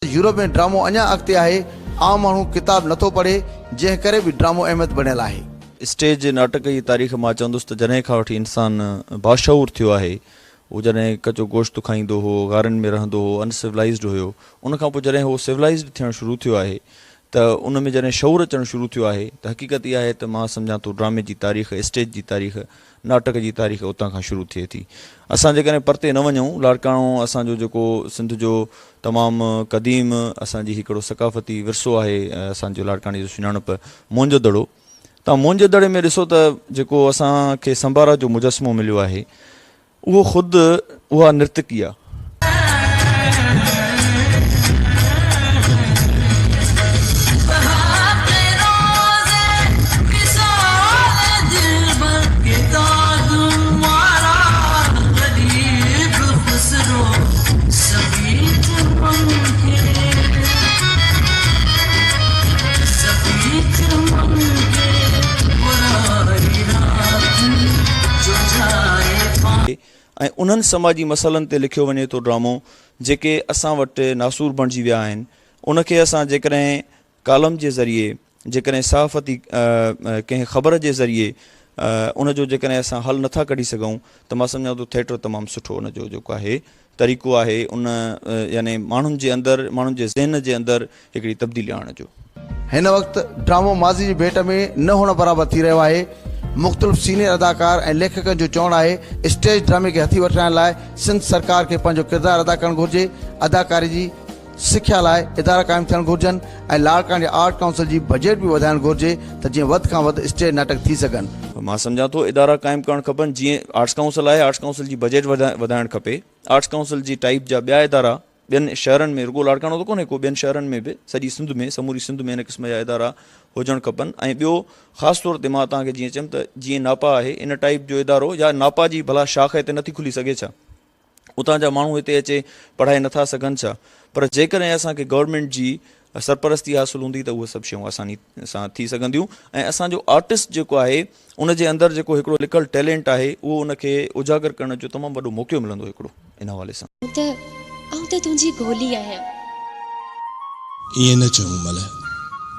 Europe में ड्रामो अञा अॻिते आहे। आम माण्हू किताब नथो पढ़े, जंहिं करे बि ड्रामो अहमियत बणियल आहे। स्टेज नाटक जी तारीख़ मां चवंदुसि त जॾहिं खां वठी इंसानु बाशऊर थियो आहे, उहो जॾहिं कचो गोश्त खाईंदो हो, गारनि में रहंदो हो, अनसिविलाइज़्ड हुयो, उन खां पोइ जॾहिं उहो सिविलाइज़्ड थियणु शुरू थियो आहे त उन में जॾहिं शऊर अचणु शुरू थियो आहे त हक़ीक़त इहा आहे त मां सम्झां थो ड्रामे जी तारीख़, स्टेज जी तारीख़, नाटक जी तारीख़ उतां खां शुरू थिए थी। असां जेकॾहिं परते न वञूं, लाड़काणो असांजो जेको सिंध जो तमामु क़दीम असांजी हिकिड़ो सक़ाफ़ती विरसो आहे, असांजो लाड़काणे जो सुञाणप मोंजो दड़ो। तव्हां मोंजे दड़े में ॾिसो त जेको असांखे संभारा जो मुजस्मो मिलियो आहे, उहो ख़ुदि उहा नृतकी आहे। ऐं उन्हनि समाजी मसइलनि ते लिखियो वञे थो ड्रामो जेके असां वटि नासूर बणिजी विया आहिनि। उनखे असां जेकॾहिं कालम जे ज़रिए, जेकॾहिं सहाफ़ती कंहिं ख़बर जे ज़रिए उनजो जेकॾहिं असां हल नथा कढी सघूं त मां सम्झां थो थिएटर तमामु सुठो उनजो जेको आहे तरीक़ो आहे, उन यानी माण्हुनि जे अंदरि, माण्हुनि जे ज़हन जे अंदरि हिकिड़ी तब्दीली आणण जो। हिन वक़्तु ड्रामो माज़ी जी भेट में न हुअण बराबरि थी रहियो आहे। मुख़्तलिफ़ सीनियर अदाकार ऐं लेखकनि जो चवणु आहे स्टेज ड्रामे खे हथी वठण लाइ सिंध सरकार खे पंहिंजो किरदारु अदा करणु घुरिजे, अदाकारी जी सिख्या लाइ इदारा क़ाइमु थियणु घुरिजनि ऐं लाड़काणे आर्ट काउंसिल जी बजट बि वधाइणु घुरिजे त जीअं वधि खां वधि स्टेज नाटक थी सघनि। मां सम्झां थो इदारा क़ाइमु करणु खपनि, जीअं आर्ट्स काउंसिल आहे, आर्ट्स काउंसिल जी बजट वधाइणु खपे। आर्ट्स काउंसिल जी टाइप जा ॿिया इदारा ॿियनि शहरनि में, रुगो लाड़काणो त कोन्हे को, ॿियनि शहरनि में बि, सॼी सिंध में, समूरी सिंध में इन क़िस्म जा इदारा हुजणु खपनि। ऐं ॿियो ख़ासि तौर ते मां तव्हांखे जीअं चयुमि त जीअं नापा आहे, इन टाइप जो इदारो या नापा जी भला शाख हिते नथी खुली सघे छा? उतां जा माण्हू हिते अचे पढ़ाए नथा सघनि छा? पर जेकॾहिं असांखे गवर्नमेंट जी सरपरस्ती हासिलु हूंदी त उहे सभु शयूं आसानी सां थी सघंदियूं। ऐं असांजो आर्टिस्ट जेको आहे उन जे अंदरि जेको हिकिड़ो लिकल टैलेंट आहे, उहो उनखे उजागर करण जो तमामु वॾो मौक़ो मिलंदो हिकिड़ो इन हवाले सां। त तुंहिंजी गोली आहियां। ईअं न चऊं मल,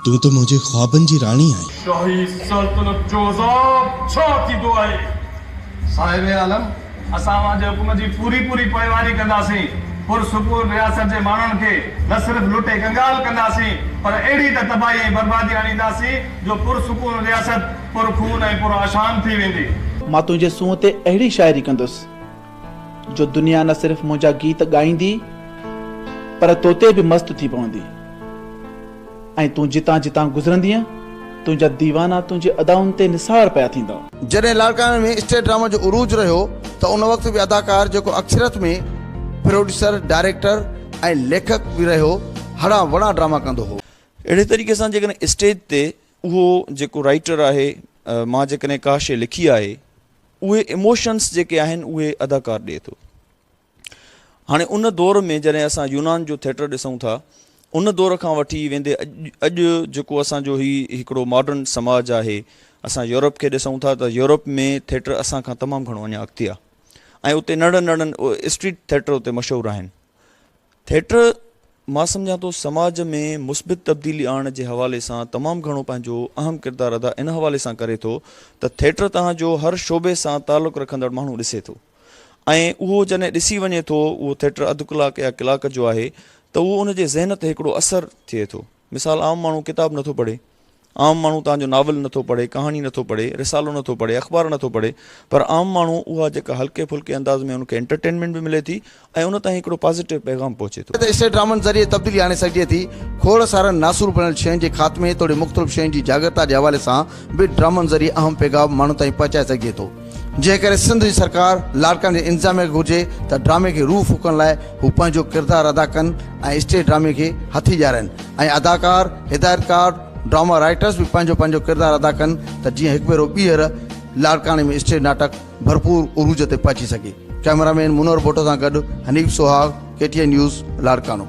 तूं त मुंहिंजे ख्वाबनि जी राणी आहीं। शाही सल्तनत जो ज़ाब छा थींदो आहे? साहिब आलम, असां वांजे हुकुम जी पूरी पोइवारी कंदासीं। पुरसुकून रियासत जे माण्हुनि खे न सिर्फ़ लुटे कंगाल कंदासीं, पर अहिड़ी त तबाही ऐं बर्बादी आणींदासीं जो पुरसुकून रियासत पुरखून ऐं पुरआशान थी वेंदी। मां तुंहिंजे सूंहं ते अहिड़ी शाइरी कंदुसि जो दुनिया न सिर्फ़ मुंहिंजा गीत ॻाईंदी, पर तोते बि मस्तु थी पवंदी। ऐं तूं जितां जितां गुज़रंदीअ, तुंहिंजा दीवाना तुंहिंजी अदाउनि ते निसार पिया थींदा। जॾहिं लाड़काणे में स्टेज ड्रामा जो उरूज रहियो त उन वक़्तु बि अदाकार जेको अक्सरत में प्रोड्यूसर, डायरेक्टर ऐं लेखक बि रहियो, हड़ा वड़ा ड्रामा कंदो हो। अहिड़े तरीक़े सां जेकॾहिं स्टेज ते उहो जेको राइटर आहे, मां जेकॾहिं का शइ लिखी आहे, उहे इमोशन्स जेके आहिनि उहे अदाकार ॾिए थो। हाणे उन दौर में जॾहिं असां यूनान जो थिएटर ॾिसूं था, उन दौर खां वठी वेंदे अॼु जेको असांजो हिकिड़ो मॉडर्न समाज आहे, असां यूरोप खे ॾिसूं था त यूरोप में थिएटर असां खां तमामु घणो अञा अॻिते आहे। ऐं उते नंढनि स्ट्रीट थिएटर उते मशहूरु आहिनि। थिएटर मां सम्झां थो समाज में मुस्बित तब्दीली आणण जे हवाले सां तमामु घणो पंहिंजो अहम किरदारु अदा इन हवाले सां करे थो त थिएटर तव्हांजो हर शोबे सां तालुक़ु रखंदड़ माण्हू ॾिसे थो। ऐं उहो जॾहिं ॾिसी वञे थो, उहो थिएटर अधु कलाक या कलाक जो आहे, त उहो उनजे ज़हन ते हिकिड़ो असरु थिए थो। मिसाल, आम माण्हू किताब नथो पढ़े, आम माण्हू तव्हांजो नावल नथो पढ़े, कहाणी नथो पढ़े, रिसालो नथो पढ़े, अख़बार नथो पढ़े, पर आम माण्हू उहा जेका हल्के फुल्के अंदाज़ में उनखे एंटरटेनमेंट बि मिले थी ऐं उन ताईं हिकिड़ो पॉज़िटिव पैगाम पहुचे थो। स्टेज ड्रामनि ज़रिए तब्दीली आणे सघिजे थी। खोड़ सारनि नासूर बणियल शयुनि जे ख़ात्मे तोड़े मुख़्तलिफ़ शयुनि जी जागरता जे हवाले सां बि ड्रामनि ज़रिए अहम पैगाम माण्हुनि ताईं पहुचाए सघिजे थो। जंहिं करे सिंध जी सरकार लाड़काणे जे इंतिज़ामिया खे घुरिजे त ड्रामे खे रूह फूकण लाइ हू पंहिंजो किरदारु अदा कनि ऐं स्टेज ड्रामे खे हथी ॼाणनि ऐं अदाकार, हिदायतकार, ड्रामा राइटर्स बि पंहिंजो किरदारु अदा कनि त जीअं हिकु भेरो ॿीहर लाड़काणे में स्टेज नाटक भरपूर उरूज ते पहुची सघे। कैमरामैन मुनवर भोटो सां गॾु हनीफ सोहाग, KTN न्यूज़, लाड़काणो।